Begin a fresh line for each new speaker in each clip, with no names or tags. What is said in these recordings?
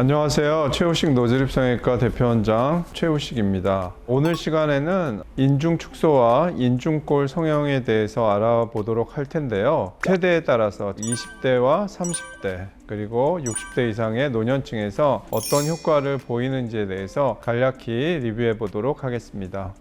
안녕하세요. 최우식 노즐입성형외과 대표원장 최우식입니다. 오늘 시간에는 인중 축소와 인중골 성형에 대해서 알아보도록 할 텐데요. 세대에 따라서 20대와 30대 그리고 60대 이상의 노년층에서 어떤 효과를 보이는지에 대해서 간략히 리뷰해 보도록 하겠습니다.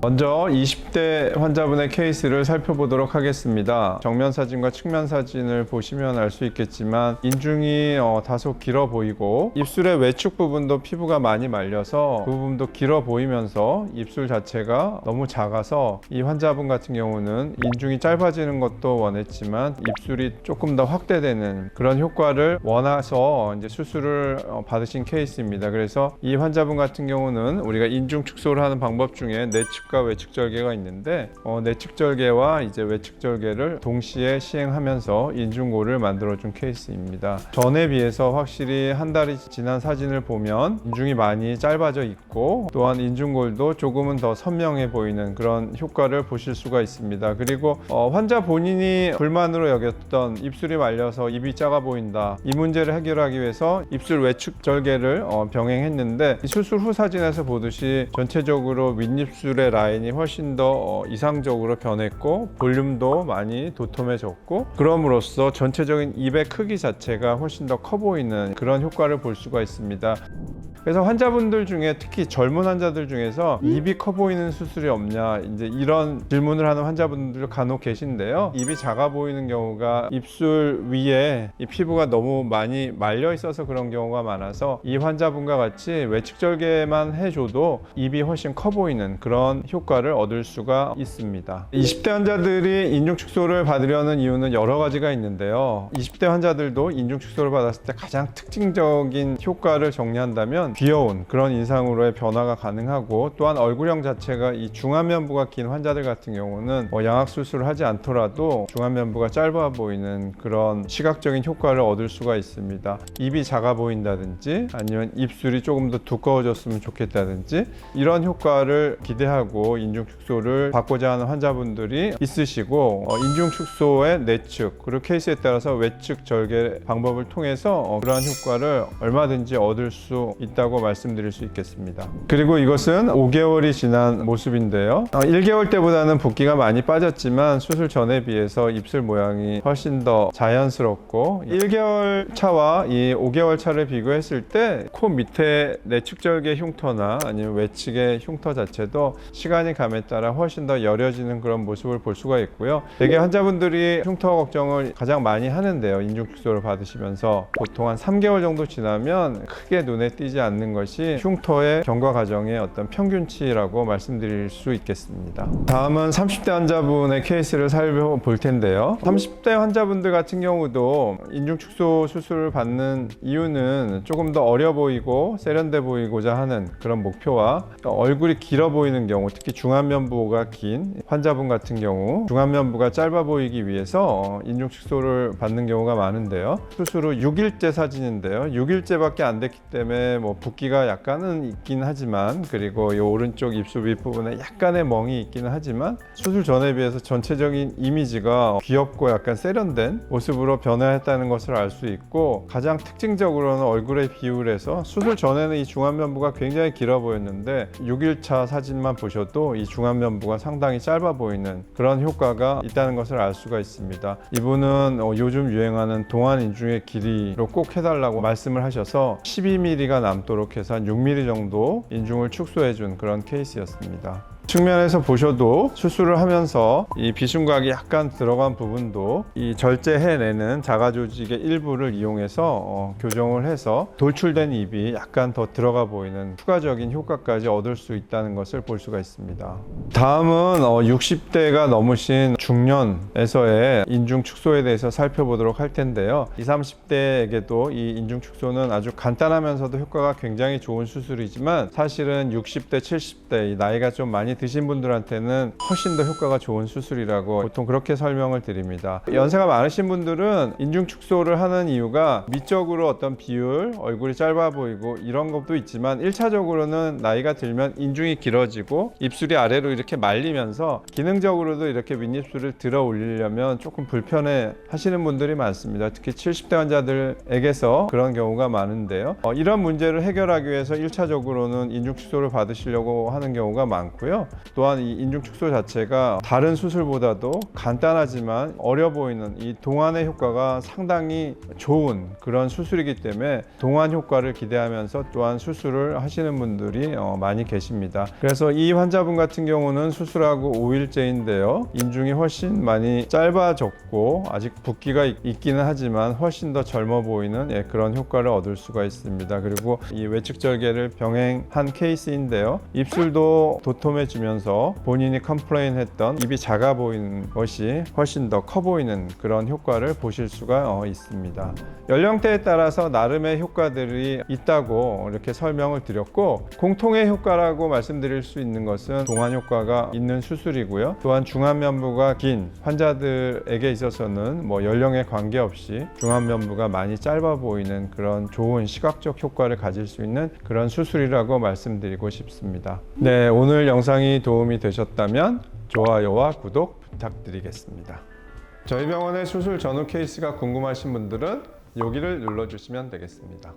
먼저 20대 환자분의 케이스를 살펴보도록 하겠습니다. 정면 사진과 측면 사진을 보시면 알 수 있겠지만 인중이 다소 길어 보이고 입술의 외축 부분도 피부가 많이 말려서 그 부분도 길어 보이면서 입술 자체가 너무 작아서 이 환자분 같은 경우는 인중이 짧아지는 것도 원했지만 입술이 조금 더 확대되는 그런 효과를 원해서 이제 수술을 받으신 케이스입니다. 그래서 이 환자분 같은 경우는 우리가 인중 축소를 하는 방법 중에 내측과 외측 절개가 있는데 내측 절개와 이제 외측 절개를 동시에 시행하면서 인중골을 만들어준 케이스입니다. 전에 비해서 확실히 한 달이 지난 사진을 보면 인중이 많이 짧아져 있고 또한 인중골도 조금은 더 선명해 보이는 그런 효과를 보실 수가 있습니다. 그리고 환자 본인이 불만으로 여겼던 입술이 말려서 입이 작아 보인다, 이 문제를 해결하기 위해서 입술 외측 절개를 병행했는데 수술 후 사진에서 보듯이 전체적으로 윗입술의 라인이 훨씬 더 이상적으로 변했고 볼륨도 많이 도톰해졌고 그럼으로써 전체적인 입의 크기 자체가 훨씬 더 커 보이는 그런 효과를 볼 수가 있습니다. 그래서 환자분들 중에 특히 젊은 환자들 중에서 입이 커 보이는 수술이 없냐 이제 이런 질문을 하는 환자분들 간혹 계신데요. 입이 작아 보이는 경우가 입술 위에 이 피부가 너무 많이 말려 있어서 그런 경우가 많아서 이 환자분과 같이 외측 절개만 해줘도 입이 훨씬 커 보이는 그런 효과를 얻을 수가 있습니다. 20대 환자들이 인중 축소를 받으려는 이유는 여러 가지가 있는데요. 20대 환자들도 인중 축소를 받았을 때 가장 특징적인 효과를 정리한다면 귀여운 그런 인상으로의 변화가 가능하고 또한 얼굴형 자체가 이 중안면부가 긴 환자들 같은 경우는 양악 수술을 하지 않더라도 중안면부가 짧아 보이는 그런 시각적인 효과를 얻을 수가 있습니다. 입이 작아 보인다든지 아니면 입술이 조금 더 두꺼워졌으면 좋겠다든지 이런 효과를 기대하고 인중 축소를 받고자 하는 환자분들이 있으시고 인중 축소의 내측 그리고 케이스에 따라서 외측 절개 방법을 통해서 그러한 효과를 얼마든지 얻을 수 있다고 말씀드릴 수 있겠습니다. 그리고 이것은 5개월이 지난 모습인데요. 1개월 때보다는 붓기가 많이 빠졌지만 수술 전에 비해서 입술 모양이 훨씬 더 자연스럽고 1개월 차와 이 5개월 차를 비교했을 때 코 밑에 내측 절개 흉터나 아니면 외측의 흉터 자체도 시간이 감에 따라 훨씬 더 여려지는 그런 모습을 볼 수가 있고요. 대개 환자분들이 흉터 걱정을 가장 많이 하는데요. 인중 축소를 받으시면서 보통 한 3개월 정도 지나면 크게 눈에 띄지 않는 것이 흉터의 경과 과정의 어떤 평균치라고 말씀드릴 수 있겠습니다. 다음은 30대 환자분의 케이스를 살펴볼 텐데요. 30대 환자분들 같은 경우도 인중 축소 수술을 받는 이유는 조금 더 어려 보이고 세련돼 보이고자 하는 그런 목표와 얼굴이 길어 보이는 경우, 특히 중안면부가 긴 환자분 같은 경우 중안면부가 짧아 보이기 위해서 인중 축소를 받는 경우가 많은데요. 수술 후 6일째 사진인데요. 6일째밖에 안 됐기 때문에 붓기가 약간은 있긴 하지만 그리고 이 오른쪽 입술 윗부분에 약간의 멍이 있기는 하지만 수술 전에 비해서 전체적인 이미지가 귀엽고 약간 세련된 모습으로 변화했다는 것을 알 수 있고 가장 특징적으로는 얼굴의 비율에서 수술 전에는 이 중안면부가 굉장히 길어 보였는데 6일차 사진만 보셔도 이 중안면부가 상당히 짧아 보이는 그런 효과가 있다는 것을 알 수가 있습니다. 이분은 요즘 유행하는 동안 인중의 길이로 꼭 해달라고 말씀을 하셔서 12mm가 남도록 해서 한 6mm 정도 인중을 축소해준 그런 케이스였습니다. 측면에서 보셔도 수술을 하면서 이 비순각이 약간 들어간 부분도 이 절제해내는 자가 조직의 일부를 이용해서 교정을 해서 돌출된 입이 약간 더 들어가 보이는 추가적인 효과까지 얻을 수 있다는 것을 볼 수가 있습니다. 다음은 60대가 넘으신 중년에서의 인중 축소에 대해서 살펴보도록 할 텐데요. 20, 30대에게도 이 인중 축소는 아주 간단하면서도 효과가 굉장히 좋은 수술이지만 사실은 60대, 70대 이 나이가 좀 많이 드신 분들한테는 훨씬 더 효과가 좋은 수술이라고 보통 그렇게 설명을 드립니다. 연세가 많으신 분들은 인중 축소를 하는 이유가 미적으로 어떤 비율, 얼굴이 짧아 보이고 이런 것도 있지만 1차적으로는 나이가 들면 인중이 길어지고 입술이 아래로 이렇게 말리면서 기능적으로도 이렇게 윗입술을 들어 올리려면 조금 불편해 하시는 분들이 많습니다. 특히 70대 환자들에게서 그런 경우가 많은데요. 이런 문제를 해결하기 위해서 1차적으로는 인중 축소를 받으시려고 하는 경우가 많고요. 또한 이 인중 축소 자체가 다른 수술보다도 간단하지만 어려 보이는 이 동안의 효과가 상당히 좋은 그런 수술이기 때문에 동안 효과를 기대하면서 또한 수술을 하시는 분들이 많이 계십니다. 그래서 이 환자분 같은 경우는 수술하고 5일째인데요. 인중이 훨씬 많이 짧아졌고 아직 붓기가 있기는 하지만 훨씬 더 젊어 보이는 그런 효과를 얻을 수가 있습니다. 그리고 이 외측절개를 병행한 케이스인데요. 입술도 도톰해지면서 본인이 컴플레인했던 입이 작아 보이는 것이 훨씬 더 커 보이는 그런 효과를 보실 수가 있습니다. 연령대에 따라서 나름의 효과들이 있다고 이렇게 설명을 드렸고, 공통의 효과라고 말씀드릴 수 있는 것은 동안 효과가 있는 수술이고요. 또한 중안면부가 긴 환자들에게 있어서는 뭐 연령에 관계없이 중안면부가 많이 짧아 보이는 그런 좋은 시각적 효과를 가질 수 있는 그런 수술이라고 말씀드리고 싶습니다. 네, 오늘 영상이 도움이 되셨다면 좋아요와 구독 부탁드리겠습니다. 저희 병원의 수술 전후 케이스가 궁금하신 분들은 여기를 눌러주시면 되겠습니다.